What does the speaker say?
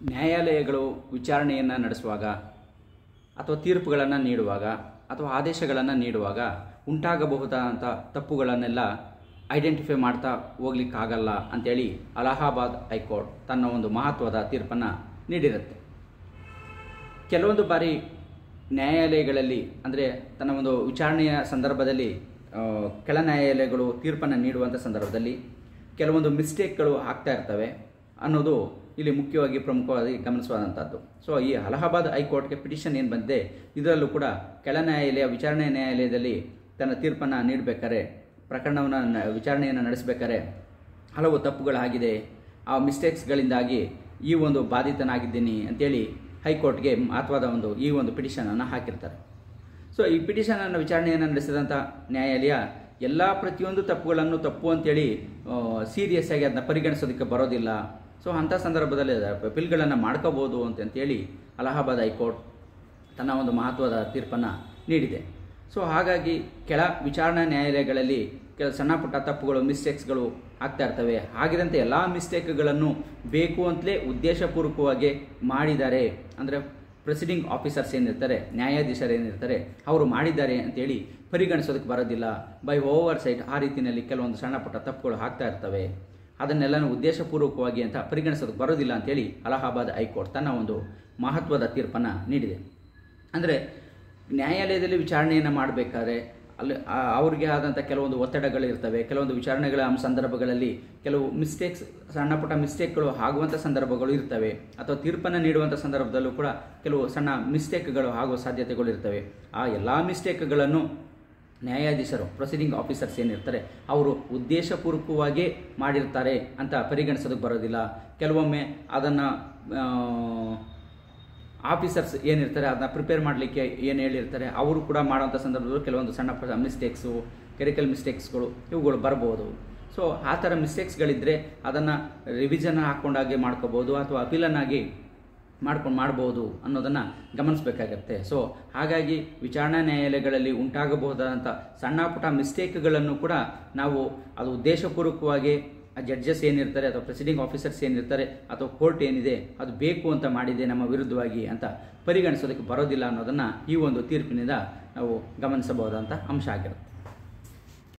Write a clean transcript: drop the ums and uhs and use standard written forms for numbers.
ನ್ಯಾಯಾಲಯಗಳು ವಿಚಾರಣೆಯನ್ನು ನಡೆಸುವಾಗ ಅಥವಾ ತೀರ್ಪುಗಳನ್ನು ನೀಡುವಾಗ ಅಥವಾ ಆದೇಶಗಳನ್ನು ನೀಡುವಾಗ ಉಂಟಾಗಬಹುದಾದಂಥ ತಪ್ಪುಗಳನ್ನೆಲ್ಲ ಐಡೆಂಟಿಫೈ ಮಾಡ್ತಾ ಹೋಗ್ಲಿಕ್ಕಾಗಲ್ಲ ಅಂಥೇಳಿ ಅಲಹಾಬಾದ್ ಹೈಕೋರ್ಟ್ ತನ್ನ ಒಂದು ಮಹತ್ವದ ತೀರ್ಪನ್ನು ನೀಡಿರುತ್ತೆ. ಕೆಲವೊಂದು ಬಾರಿ ನ್ಯಾಯಾಲಯಗಳಲ್ಲಿ ಅಂದರೆ ತನ್ನ ಒಂದು ವಿಚಾರಣೆಯ ಸಂದರ್ಭದಲ್ಲಿ ಕೆಳ ನ್ಯಾಯಾಲಯಗಳು ತೀರ್ಪನ್ನು ನೀಡುವಂಥ ಸಂದರ್ಭದಲ್ಲಿ ಕೆಲವೊಂದು ಮಿಸ್ಟೇಕ್ಗಳು ಆಗ್ತಾ ಇರ್ತವೆ ಅನ್ನೋದು ಇಲ್ಲಿ ಮುಖ್ಯವಾಗಿ ಪ್ರಮುಖವಾಗಿ ಗಮನಿಸುವಂಥದ್ದು. ಸೊ ಈ ಅಲಹಾಬಾದ್ ಹೈಕೋರ್ಟ್ಗೆ ಪಿಟಿಷನ್ ಏನು ಬಂದಿದೆ, ಇದರಲ್ಲೂ ಕೂಡ ಕೆಳ ನ್ಯಾಯಾಲಯ ವಿಚಾರಣೆ ನ್ಯಾಯಾಲಯದಲ್ಲಿ ತನ್ನ ತೀರ್ಪನ್ನು ನೀಡಬೇಕಾದ್ರೆ, ಪ್ರಕರಣವನ್ನು ವಿಚಾರಣೆಯನ್ನು ನಡೆಸಬೇಕಾದ್ರೆ ಹಲವು ತಪ್ಪುಗಳಾಗಿದೆ, ಆ ಮಿಸ್ಟೇಕ್ಸ್ಗಳಿಂದಾಗಿ ಈ ಒಂದು ಬಾಧಿತನಾಗಿದ್ದೀನಿ ಅಂತೇಳಿ ಹೈಕೋರ್ಟ್ಗೆ ಮಹತ್ವದ ಈ ಒಂದು ಪಿಟಿಷನನ್ನು ಹಾಕಿರ್ತಾರೆ. ಸೊ ಈ ಪಿಟಿಷನನ್ನು ವಿಚಾರಣೆಯನ್ನು ನಡೆಸಿದಂಥ ನ್ಯಾಯಾಲಯ ಎಲ್ಲ ಪ್ರತಿಯೊಂದು ತಪ್ಪುಗಳನ್ನು ತಪ್ಪು ಅಂತೇಳಿ ಸೀರಿಯಸ್ ಆಗಿ ಅದನ್ನ ಪರಿಗಣಿಸೋದಕ್ಕೆ ಬರೋದಿಲ್ಲ. ಸೊ ಅಂಥ ಸಂದರ್ಭದಲ್ಲಿ ಅಪೀಲ್ಗಳನ್ನು ಮಾಡ್ಕೋಬೋದು ಅಂತೇಳಿ ಅಲಹಾಬಾದ್ ಹೈಕೋರ್ಟ್ ತನ್ನ ಒಂದು ಮಹತ್ವದ ತೀರ್ಪನ್ನು ನೀಡಿದೆ. ಸೊ ಹಾಗಾಗಿ ಕೆಳ ವಿಚಾರಣಾ ನ್ಯಾಯಾಲಯಗಳಲ್ಲಿ ಕೆಲ ಸಣ್ಣ ಪುಟ್ಟ ತಪ್ಪುಗಳು ಮಿಸ್ಟೇಕ್ಸ್ಗಳು ಆಗ್ತಾ ಇರ್ತವೆ. ಹಾಗಿದಂತೆ ಎಲ್ಲ ಮಿಸ್ಟೇಕ್ಗಳನ್ನು ಬೇಕು ಅಂತಲೇ ಉದ್ದೇಶಪೂರ್ವಕವಾಗಿ ಮಾಡಿದ್ದಾರೆ, ಅಂದರೆ ಪ್ರೆಸಿಡಿಂಗ್ ಆಫೀಸರ್ಸ್ ಏನಿರ್ತಾರೆ, ನ್ಯಾಯಾಧೀಶರು ಏನಿರ್ತಾರೆ, ಅವರು ಮಾಡಿದ್ದಾರೆ ಅಂತೇಳಿ ಪರಿಗಣಿಸೋದಕ್ಕೆ ಬರೋದಿಲ್ಲ. ಬೈ ಓವರ್ ಸೈಟ್ ಆ ರೀತಿಯಲ್ಲಿ ಕೆಲವೊಂದು ಸಣ್ಣ ಪುಟ್ಟ ತಪ್ಪುಗಳು ಆಗ್ತಾ ಇರ್ತವೆ, ಅದನ್ನೆಲ್ಲನೂ ಉದ್ದೇಶಪೂರ್ವಕವಾಗಿ ಅಂತ ಪರಿಗಣಿಸೋದಕ್ಕೆ ಬರೋದಿಲ್ಲ ಅಂತೇಳಿ ಅಲಹಾಬಾದ್ ಹೈಕೋರ್ಟ್ ತನ್ನ ಒಂದು ಮಹತ್ವದ ತೀರ್ಪನ್ನು ನೀಡಿದೆ. ಅಂದರೆ ನ್ಯಾಯಾಲಯದಲ್ಲಿ ವಿಚಾರಣೆಯನ್ನು ಮಾಡಬೇಕಾದ್ರೆ ಅಲ್ಲಿ ಅವ್ರಿಗೆ ಆದಂಥ ಕೆಲವೊಂದು ಒತ್ತಡಗಳಿರ್ತವೆ, ಕೆಲವೊಂದು ವಿಚಾರಣೆಗಳ ಸಂದರ್ಭಗಳಲ್ಲಿ ಕೆಲವು ಮಿಸ್ಟೇಕ್ಸ್, ಸಣ್ಣ ಪುಟ್ಟ ಮಿಸ್ಟೇಕ್ಗಳು ಆಗುವಂಥ ಸಂದರ್ಭಗಳು ಇರ್ತವೆ, ಅಥವಾ ತೀರ್ಪನ್ನು ನೀಡುವಂಥ ಸಂದರ್ಭದಲ್ಲೂ ಕೂಡ ಕೆಲವು ಸಣ್ಣ ಮಿಸ್ಟೇಕ್ಗಳು ಆಗುವ ಸಾಧ್ಯತೆಗಳು ಇರ್ತವೆ. ಆ ಎಲ್ಲ ಮಿಸ್ಟೇಕ್ಗಳನ್ನು ನ್ಯಾಯಾಧೀಶರು, ಪ್ರೊಸೀಡಿಂಗ್ ಆಫೀಸರ್ಸ್ ಏನಿರ್ತಾರೆ, ಅವರು ಉದ್ದೇಶಪೂರ್ವಕವಾಗಿ ಮಾಡಿರ್ತಾರೆ ಅಂತ ಪರಿಗಣಿಸೋದಕ್ಕೆ ಬರೋದಿಲ್ಲ. ಕೆಲವೊಮ್ಮೆ ಅದನ್ನು ಆಫೀಸರ್ಸ್ ಏನಿರ್ತಾರೆ ಅದನ್ನ ಪ್ರಿಪೇರ್ ಮಾಡಲಿಕ್ಕೆ ಏನು ಹೇಳಿರ್ತಾರೆ ಅವರು ಕೂಡ ಮಾಡೋಂಥ ಸಂದರ್ಭದಲ್ಲೂ ಕೆಲವೊಂದು ಸಣ್ಣ ಪುಟ್ಟ ಮಿಸ್ಟೇಕ್ಸು, ಕ್ಲರಿಕಲ್ ಮಿಸ್ಟೇಕ್ಸ್ಗಳು ಇವುಗಳು ಬರ್ಬೋದು. ಸೊ ಆ ಥರ ಮಿಸ್ಟೇಕ್ಸ್ಗಳಿದ್ದರೆ ಅದನ್ನು ರಿವಿಷನ್ ಹಾಕ್ಕೊಂಡಾಗೆ ಮಾಡ್ಕೋಬೋದು ಅಥವಾ ಅಪೀಲನ್ನಾಗಿ ಮಾಡ್ಬೋದು ಅನ್ನೋದನ್ನು ಗಮನಿಸಬೇಕಾಗತ್ತೆ. ಸೊ ಹಾಗಾಗಿ ವಿಚಾರಣಾ ನ್ಯಾಯಾಲಯಗಳಲ್ಲಿ ಉಂಟಾಗಬಹುದಾದಂಥ ಸಣ್ಣ ಪುಟ್ಟ ಮಿಸ್ಟೇಕ್ಗಳನ್ನು ಕೂಡ ನಾವು ಅದು ಉದ್ದೇಶಪೂರ್ವಕವಾಗಿ ಜಡ್ಜಸ್ ಏನಿರ್ತಾರೆ ಅಥವಾ ಪ್ರೆಸಿಡಿಂಗ್ ಆಫೀಸರ್ಸ್ ಏನಿರ್ತಾರೆ ಅಥವಾ ಕೋರ್ಟ್ ಏನಿದೆ ಅದು ಬೇಕು ಅಂತ ಮಾಡಿದೆ ನಮ್ಮ ವಿರುದ್ಧವಾಗಿ ಅಂತ ಪರಿಗಣಿಸೋದಕ್ಕೆ ಬರೋದಿಲ್ಲ ಅನ್ನೋದನ್ನು ಈ ಒಂದು ತೀರ್ಪಿನಿಂದ ನಾವು ಗಮನಿಸಬಹುದಂಥ ಅಂಶ ಆಗಿರುತ್ತೆ.